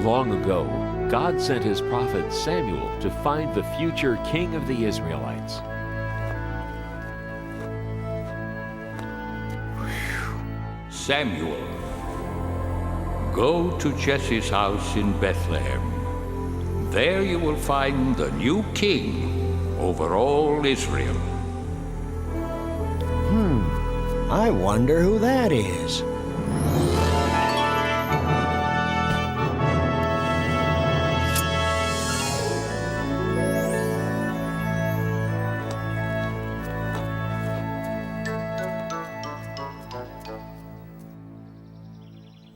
Long ago, God sent his prophet Samuel to find the future king of the Israelites. Samuel, go to Jesse's house in Bethlehem. There you will find the new king over all Israel. I wonder who that is.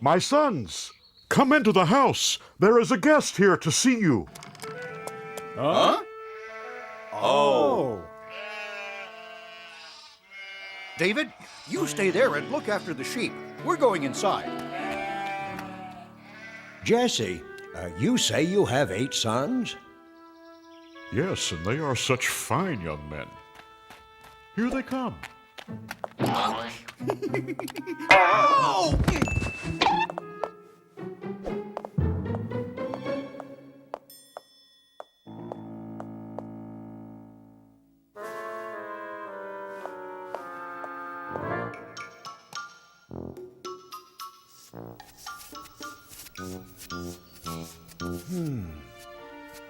My sons, come into the house. There is a guest here to see you. Huh? Oh. David, you stay there and look after the sheep. We're going inside. Jesse, you say you have 8 sons? Yes, and they are such fine young men. Here they come. Oh!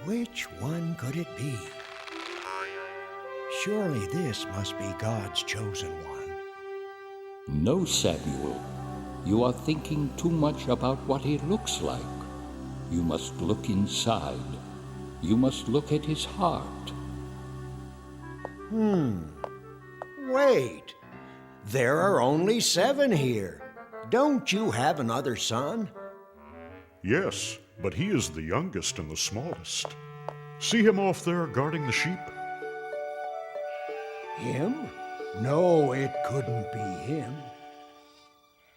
Which one could it be? Surely this must be God's chosen one. No, Samuel, you are thinking too much about what he looks like. You must look inside. You must look at his heart. Wait, there are only 7 here. Don't you have another son? Yes, but he is the youngest and the smallest. See him off there guarding the sheep? Him? No, it couldn't be him.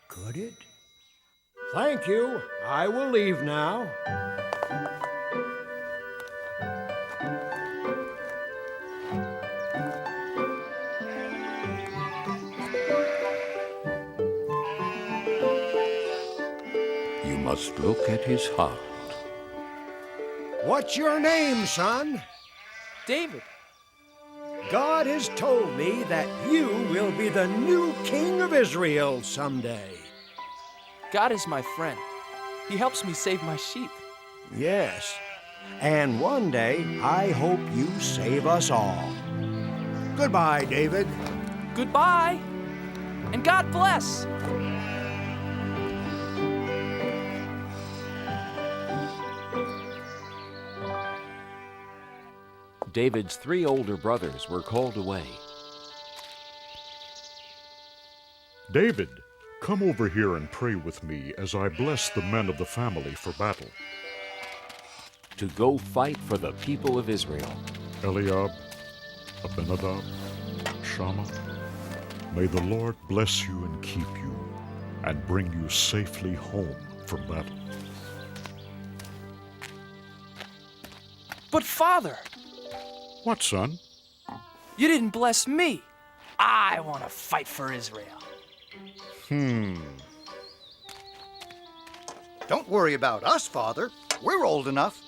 Could it? Thank you. I will leave now. You must look at his heart. What's your name, son? David. God has told me that you will be the new king of Israel someday. God is my friend. He helps me save my sheep. Yes, and one day I hope you save us all. Goodbye, David. Goodbye, and God bless. David's 3 older brothers were called away. David, come over here and pray with me as I bless the men of the family for battle. To go fight for the people of Israel. Eliab, Abinadab, Shammah, may the Lord bless you and keep you, and bring you safely home from battle. But Father, What, son? you didn't bless me. I want to fight for Israel. Don't worry about us, Father. We're old enough.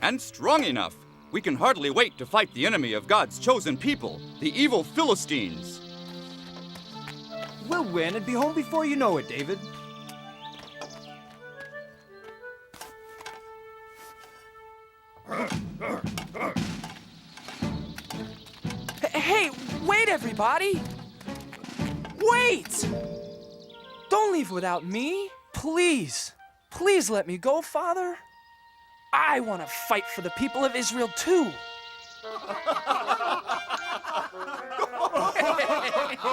And strong enough. We can hardly wait to fight the enemy of God's chosen people, the evil Philistines. We'll win and be home before you know it, David. Hey, wait, everybody! Wait! Don't leave without me. Please, please let me go, Father. I want to fight for the people of Israel, too.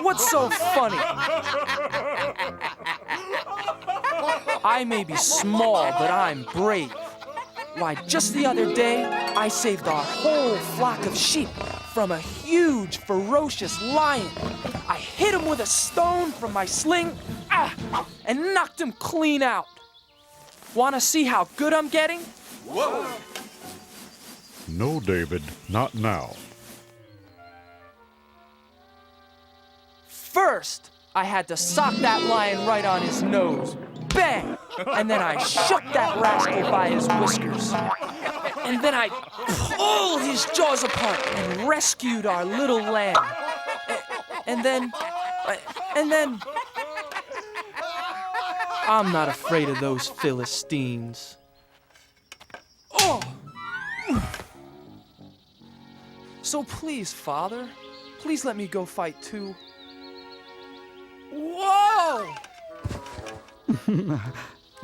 What's so funny? I may be small, but I'm brave. Why, just the other day, I saved our whole flock of sheep from a huge, ferocious lion. I hit him with a stone from my sling, and knocked him clean out. Want to see how good I'm getting? Whoa! No, David, not now. First, I had to sock that lion right on his nose. Bang! And then I shook that rascal by his whiskers. And then I pulled his jaws apart and rescued our little lamb. And then... I'm not afraid of those Philistines. Oh! So please, Father, please let me go fight too. Whoa!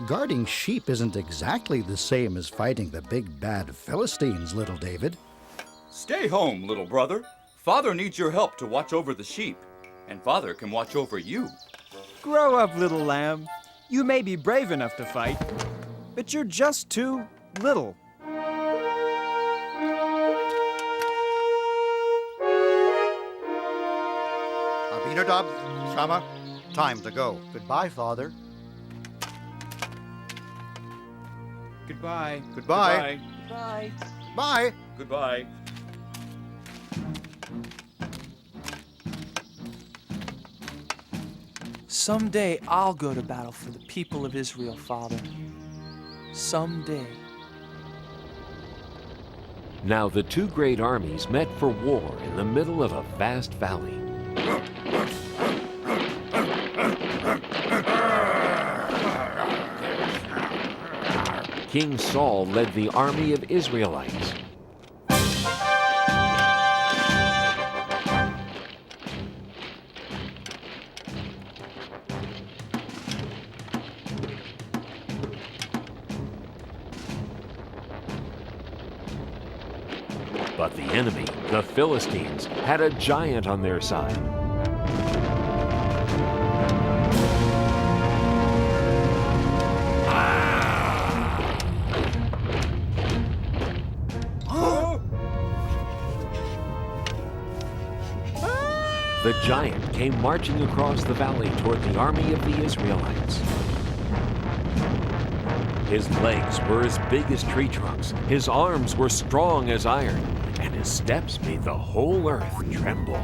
Guarding sheep isn't exactly the same as fighting the big bad Philistines, little David. Stay home, little brother. Father needs your help to watch over the sheep, and Father can watch over you. Grow up, little lamb. You may be brave enough to fight, but you're just too little. Abinadab, Shama, time to go. Goodbye, Father. Goodbye. Goodbye. Bye. Bye. Goodbye. Someday I'll go to battle for the people of Israel, Father. Someday. Now the two great armies met for war in the middle of a vast valley. King Saul led the army of Israelites. But the enemy, the Philistines, had a giant on their side. The giant came marching across the valley toward the army of the Israelites. His legs were as big as tree trunks, his arms were strong as iron, and his steps made the whole earth tremble.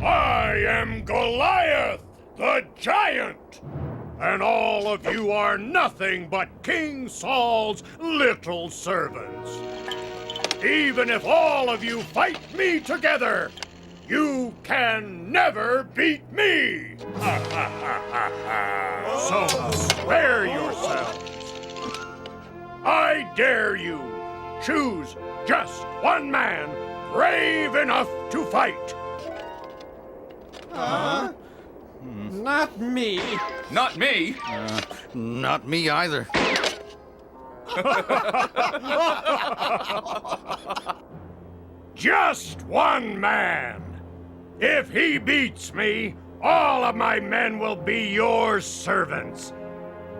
I am Goliath, the giant, and all of you are nothing but King Saul's little servants. Even if all of you fight me together, you can never beat me! So spare yourselves. I dare you. Choose just one man brave enough to fight. Not me. Not me! Not me either. Just one man. If he beats me, all of my men will be your servants.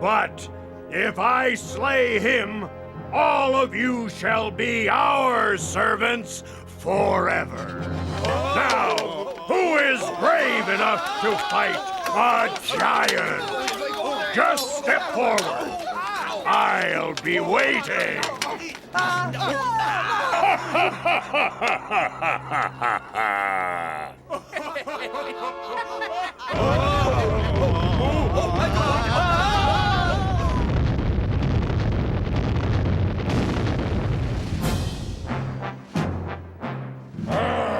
But if I slay him, all of you shall be our servants forever. Now, who is brave enough to fight a giant? Just step forward. I'll be waiting.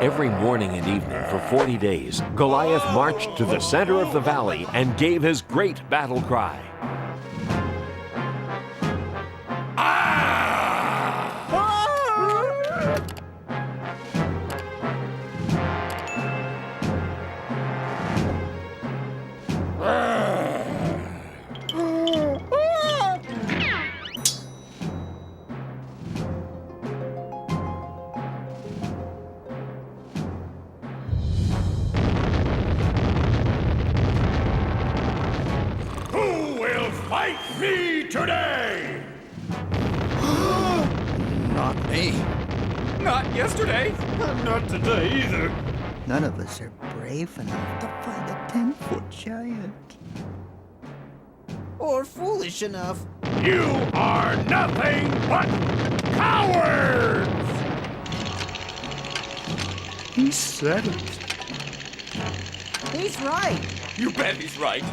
Every morning and evening for 40 days, Goliath marched to the center of the valley and gave his great battle cry. Fight me today! Not me. Not yesterday! Not today either. None of us are brave enough to fight a 10-foot giant. or foolish enough. You are nothing but cowards! He said it. He's right. You bet he's right.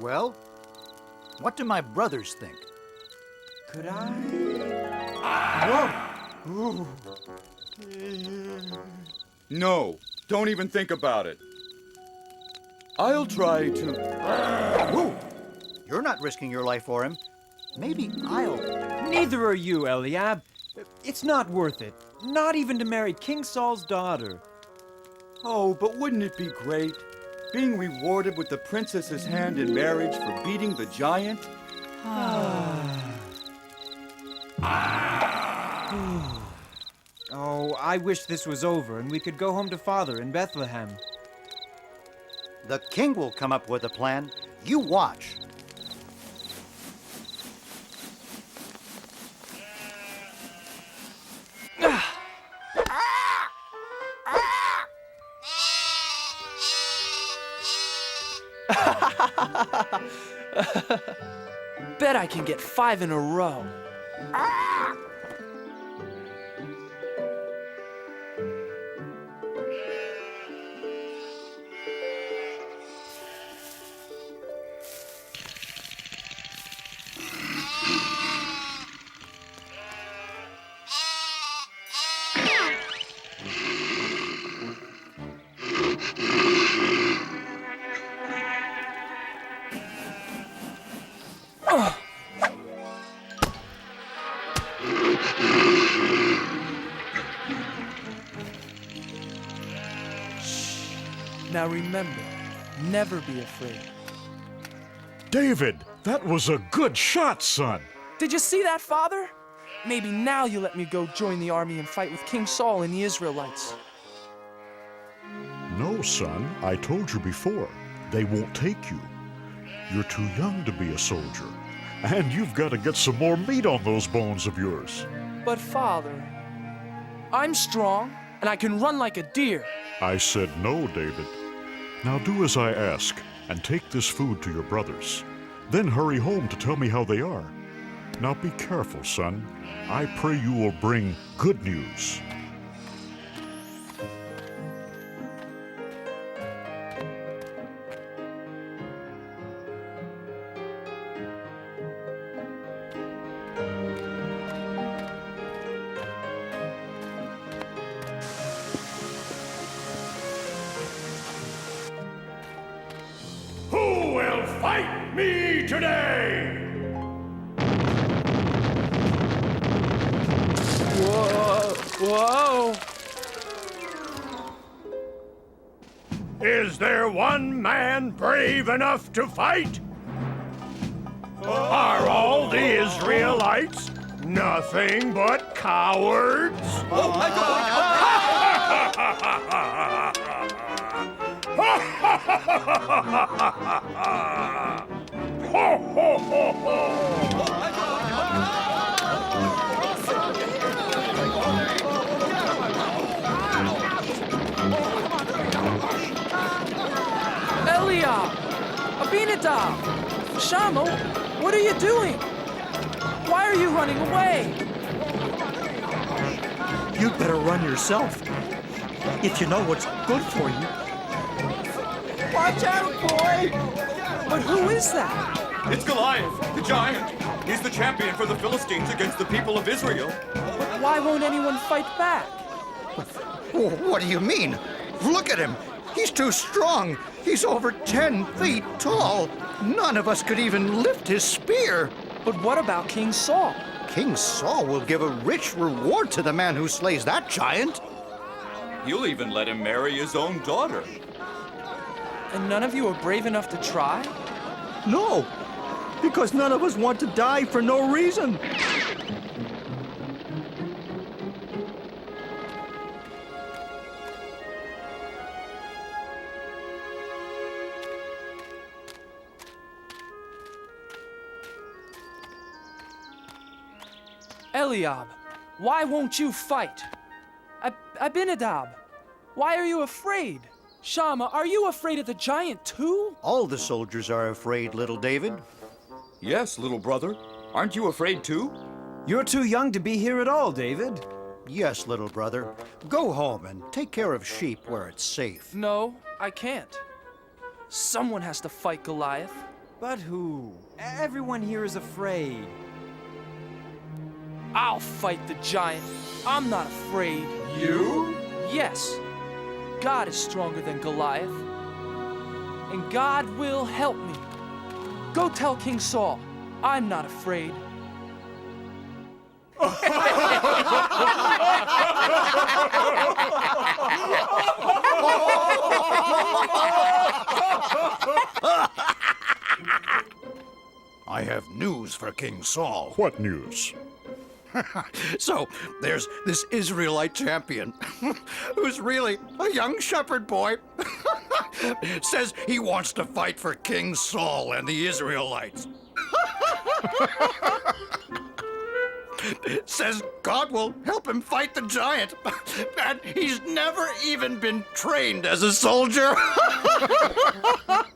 Well, what do my brothers think? Could I? No, don't even think about it. I'll try to... Whoa! You're not risking your life for him. Maybe I'll... Neither are you, Eliab. It's not worth it. Not even to marry King Saul's daughter. Oh, but wouldn't it be great? Being rewarded with the princess's hand in marriage for beating the giant? Oh, I wish this was over and we could go home to Father in Bethlehem. The king will come up with a plan. You watch. Bet I can get 5 in a row. Now remember, never be afraid. David, that was a good shot, son. Did you see that, Father? Maybe now you let me go join the army and fight with King Saul and the Israelites. No, son, I told you before. They won't take you. You're too young to be a soldier. And you've got to get some more meat on those bones of yours. But Father, I'm strong and I can run like a deer. I said no, David. Now do as I ask, and take this food to your brothers. Then hurry home to tell me how they are. Now be careful, son. I pray you will bring good news. Who will fight me today? Whoa! Is there one man brave enough to fight? Are all the Israelites nothing but cowards? Oh my God! Ho, ho, ho, ho! Eliab! Abinadab! Shama, what are you doing? Why are you running away? You'd better run yourself. If you know what's good for you. Watch out, boy! But who is that? It's Goliath, the giant. He's the champion for the Philistines against the people of Israel. But why won't anyone fight back? What do you mean? Look at him. He's too strong. He's over 10 feet tall. None of us could even lift his spear. But what about King Saul? King Saul will give a rich reward to the man who slays that giant. He'll even let him marry his own daughter. And none of you are brave enough to try? No, because none of us want to die for no reason. Eliab, Why won't you fight? Abinadab, why are you afraid? Shama, are you afraid of the giant too? All the soldiers are afraid, little David. Yes, little brother. Aren't you afraid too? You're too young to be here at all, David. Yes, little brother. Go home and take care of sheep where it's safe. No, I can't. Someone has to fight Goliath. But who? Everyone here is afraid. I'll fight the giant. I'm not afraid. You? Yes. God is stronger than Goliath. And God will help me. Go tell King Saul, I'm not afraid. I have news for King Saul. What news? So, there's this Israelite champion who's really a young shepherd boy. Says he wants to fight for King Saul and the Israelites. Says God will help him fight the giant. And he's never even been trained as a soldier.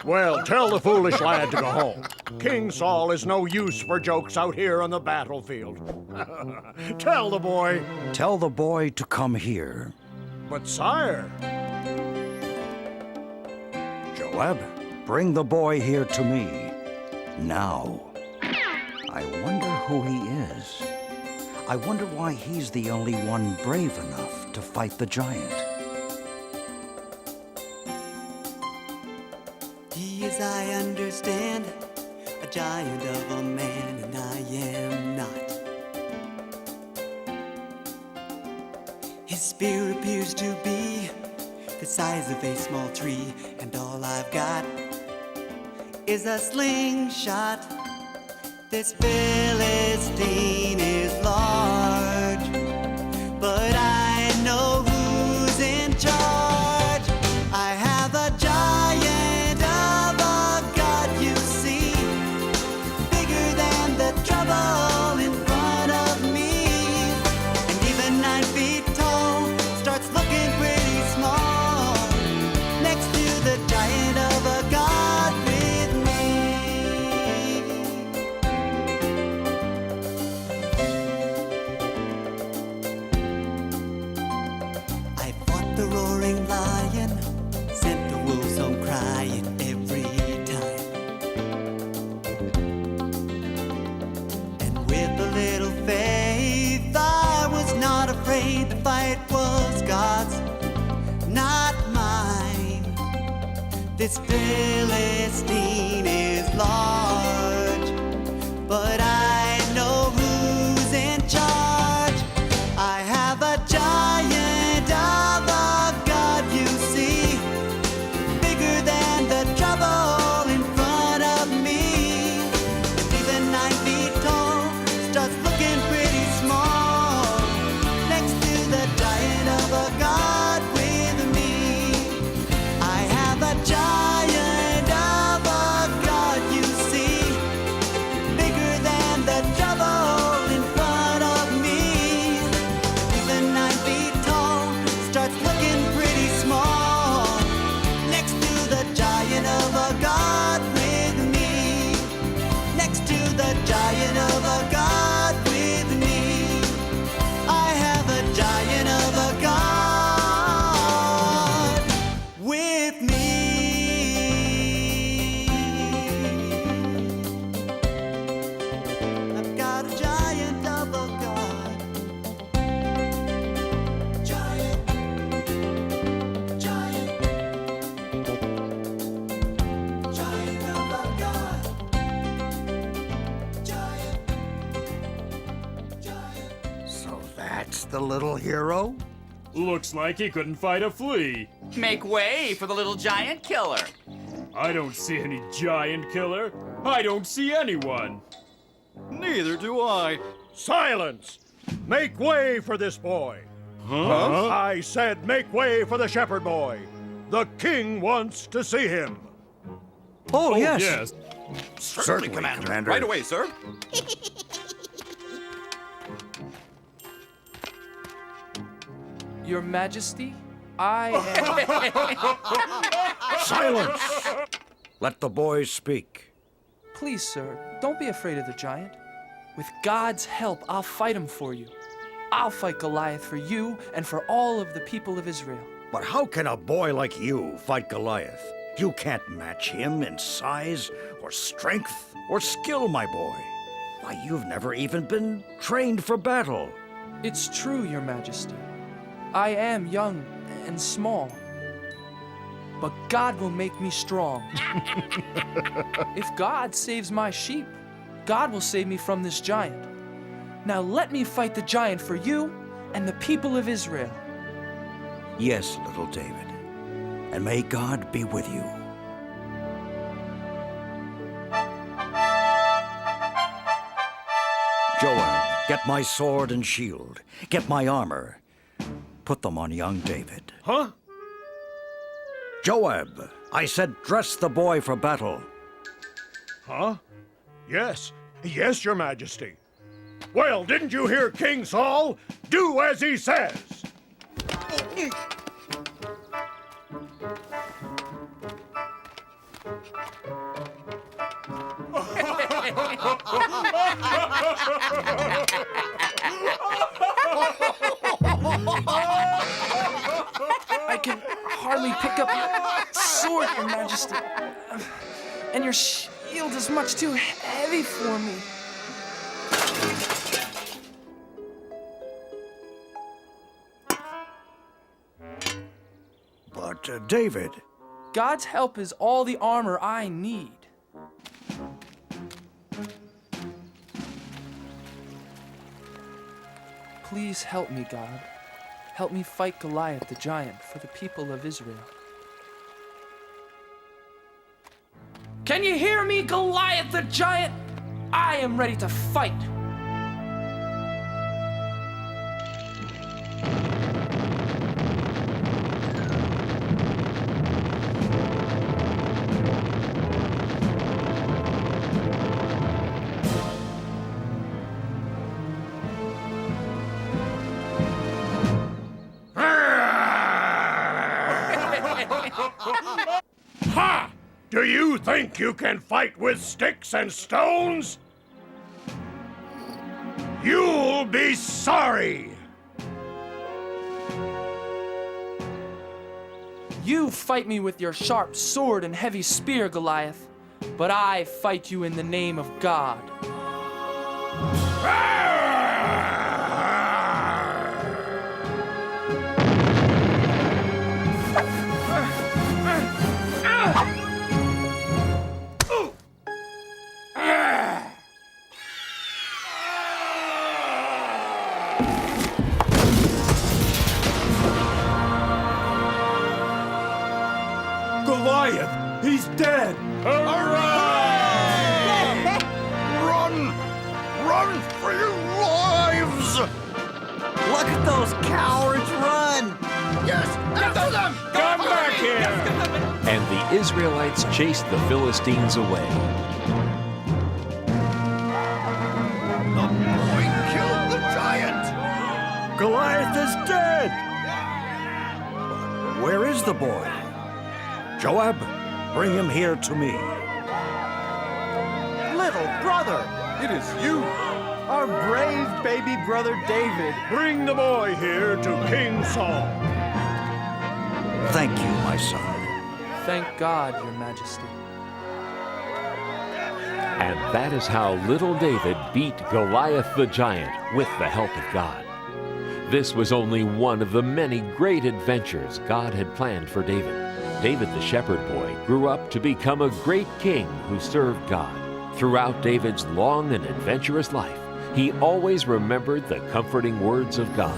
Well, tell the foolish lad to go home. King Saul is no use for jokes out here on the battlefield. Tell the boy. Tell the boy to come here. But sire, Joab, bring the boy here to me. Now. I wonder who he is. I wonder why he's the only one brave enough to fight the giant. He is, I understand, a giant of a man, and I am not. His spear appears to be the size of a small tree, and all I've got is a slingshot. This Philistine is large, but I know who's in charge. I have a giant of a God, you see, bigger than the trouble in front of me. And even 9 feet tall starts looking pretty small next to the giant of a God with me. I fought the roaring lion, sent the wolves home crying every time. And with a little faith, I was not afraid. The fight was God's, not mine. This Philistine is large, but I know who's in charge. I have a giant of a God, you see, bigger than the trouble in front of me. And even 9 feet tall starts looking pretty small next to the giant of a God with me. I have a giant of a God, you see, bigger than the trouble in front of me. Even 9 feet tall starts looking pretty small next to the giant of a God with me. Next to the giant of a God with me. I have a giant of a God with me. I've got a giant of a God. Giant, giant, giant of a God. Giant, giant. So that's the little hero? Looks like he couldn't fight a flea. Make way for the little giant killer. I don't see any giant killer. I don't see anyone. Neither do I. silence! Make way for this boy. Huh? I said make way for the shepherd boy. The king wants to see him. Oh, yes. Yes. Certainly, Commander. Right away, sir. Your Majesty, I am... Silence! Let the boy speak. Please, sir, don't be afraid of the giant. With God's help, I'll fight him for you. I'll fight Goliath for you and for all of the people of Israel. But how can a boy like you fight Goliath? You can't match him in size or strength or skill, my boy. Why, you've never even been trained for battle. It's true, Your Majesty. I am young and small. But God will make me strong. If God saves my sheep, God will save me from this giant. Now let me fight the giant for you and the people of Israel. Yes, little David. And may God be with you. Joab, get my sword and shield. Get my armor. Put them on young David. Huh? Joab, I said dress the boy for battle. Huh? Yes. Yes, Your Majesty. Well, didn't you hear King Saul? Do as he says. I can hardly pick up your sword, Your Majesty. And your shield is much too heavy for me. But, David... God's help is all the armor I need. Please help me, God. Help me fight Goliath the giant for the people of Israel. Can you hear me, Goliath the giant? I am ready to fight. Ha! Do you think you can fight with sticks and stones? You'll be sorry! You fight me with your sharp sword and heavy spear, Goliath, but I fight you in the name of God. Goliath! He's dead! Hooray! Run! Run for your lives! Look at those cowards run! Yes! After them! Come back here! And the Israelites chased the Philistines away. The boy killed the giant! Goliath is dead! Where is the boy? Joab, bring him here to me. Little brother! It is you! Our brave baby brother David! Bring the boy here to King Saul. Thank you, my son. Thank God, Your Majesty. And that is how little David beat Goliath the giant with the help of God. This was only one of the many great adventures God had planned for David. David the shepherd boy grew up to become a great king who served God. Throughout David's long and adventurous life, he always remembered the comforting words of God.